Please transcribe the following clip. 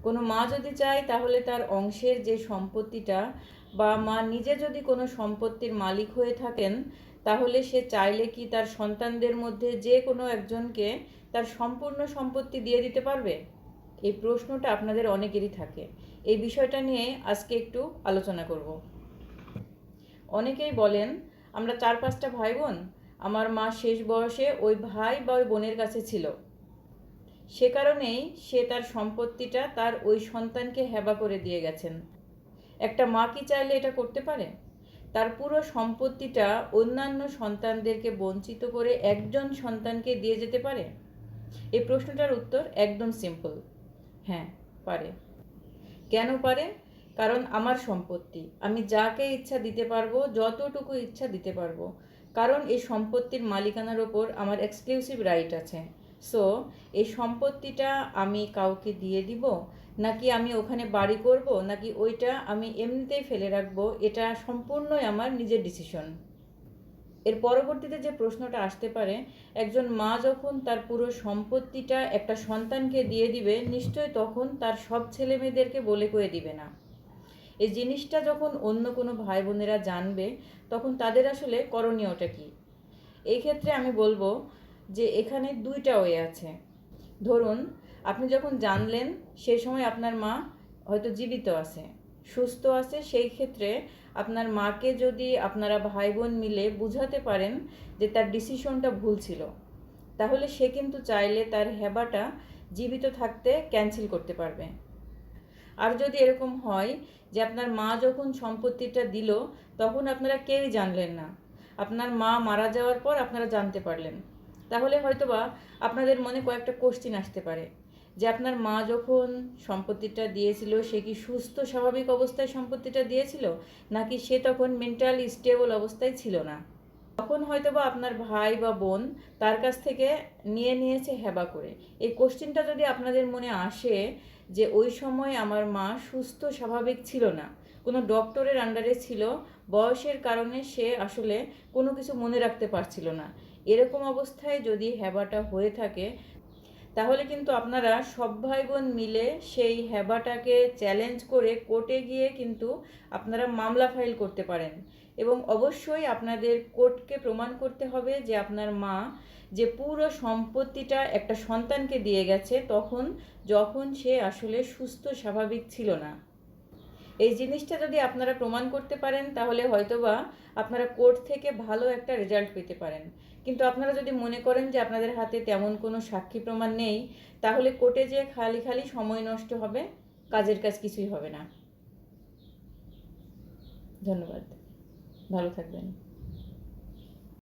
কোনো মা যদি চায় তাহলে তার অংশের যে সম্পত্তিটা, বা মা নিজে যদি কোনো সম্পত্তির মালিক হয়ে থাকেন, তাহলে সে চাইলে কি তার সন্তানদের মধ্যে যে কোনো একজনকে তার সম্পূর্ণ সম্পত্তি দিয়ে দিতে পারবে? এই প্রশ্নটা আপনাদের অনেকেরই থাকে। এই বিষয়টা নিয়ে আজকে একটু আলোচনা করব। অনেকেই বলেন, আমরা 4-5টা ভাই বোন, আমার মা শেষ বয়সে ওই ভাই বা ওই বোনের কাছে ছিল, সে কারণেই সে তার সম্পত্তিটা তার ওই সন্তানকে হেবা করে দিয়ে গেছেন। একটা মা কি চাইলে এটা করতে পারে? তার পুরো সম্পত্তিটা অন্যান্য সন্তানদেরকে বঞ্চিত করে একজন সন্তানকে দিয়ে যেতে পারে? এই প্রশ্নটার উত্তর একদম সিম্পল, হ্যাঁ পারে। কেন পারে? কারণ আমার সম্পত্তি, আমি যাকে ইচ্ছা দিতে পারবো, যতটুকু ইচ্ছা দিতে পারবো, কারণ এই সম্পত্তির মালিকানার ওপর আমার এক্সক্লুসিভ রাইট আছে। সো এই সম্পত্তিটা আমি কাউকে দিয়ে দিব, নাকি আমি ওখানে বাড়ি করব, নাকি ওইটা আমি এমনিতেই ফেলে রাখবো, এটা সম্পূর্ণই আমার নিজের ডিসিশন। এর পরবর্তীতে যে প্রশ্নটা আসতে পারে, একজন মা যখন তার পুরো সম্পত্তিটা একটা সন্তানকে দিয়ে দিবে, নিশ্চয় তখন তার সব ছেলে মেয়েদেরকে বলে কয়ে দিবে না। এই জিনিসটা যখন অন্য কোনো ভাই বোনেরা জানবে, তখন তাদের আসলে করণীয়টা কী? এই ক্ষেত্রে আমি বলবো যে এখানে 2টা ওয়ে আছে। ধরুন, আপনি যখন জানলেন সেই সময় আপনার মা হয়তো জীবিত আছে, সুস্থ আছে, সেই ক্ষেত্রে আপনার মাকে যদি আপনারা ভাই বোন মিলে বুঝাতে পারেন যে তার ডিসিশনটা ভুল ছিল, তাহলে সে কিন্তু চাইলে তার হেবাটা জীবিত থাকতে ক্যান্সেল করতে পারবে। আর যদি এরকম হয় যে আপনার মা যখন সম্পত্তিটা দিল তখন আপনারা কেউই জানলেন না, আপনার মা মারা যাওয়ার পর আপনারা জানতে পারলেন, তাহলে হয়তোবা আপনাদের মনে কয়েকটা কোশ্চিন আসতে পারে যে আপনার মা যখন সম্পত্তিটা দিয়েছিল সে কি সুস্থ স্বাভাবিক অবস্থায় সম্পত্তিটা দিয়েছিল, নাকি সে তখন মেন্টালি স্টেবল অবস্থায় ছিল না? তখন হয়তোবা আপনার ভাই বা বোন তার কাছ থেকে নিয়ে নিয়েছে হেবা করে। এই কোশ্চেনটা যদি আপনাদের মনে আসে যে ওই সময় আমার মা সুস্থ স্বাভাবিক ছিল না, কোনো ডক্টরের আন্ডারে ছিল, বয়সের কারণে সে আসলে কোনো কিছু মনে রাখতে পারছিল না, এরকম অবস্থায় যদি হেবাটা হয়ে থাকে, তাহলে কিন্তু আপনারা সব ভাই বোন মিলে সেই হেবাটাকে চ্যালেঞ্জ করে কোর্টে গিয়ে কিন্তু আপনারা মামলা ফাইল করতে পারেন। এবং অবশ্যই আপনাদের কোর্টকে প্রমাণ করতে হবে যে আপনার মা যে পুরো সম্পত্তিটা একটা সন্তানকে দিয়ে গেছে তখন, যখন সে আসলে সুস্থ স্বাভাবিক ছিল না। এই জিনিসটা যদি আপনারা প্রমাণ করতে পারেন, তাহলে হয়তোবা আপনারা কোর্ট থেকে ভালো একটা রেজাল্ট পেতে পারেন। কিন্তু আপনারা যদি মনে করেন যে আপনাদের হাতে তেমন কোনো সাক্ষী প্রমাণ নেই, তাহলে কোর্টে যেয়ে খালি খালি সময় নষ্ট হবে, কাজের কাজ কিছুই হবে না। ধন্যবাদ, ভালো থাকবেন।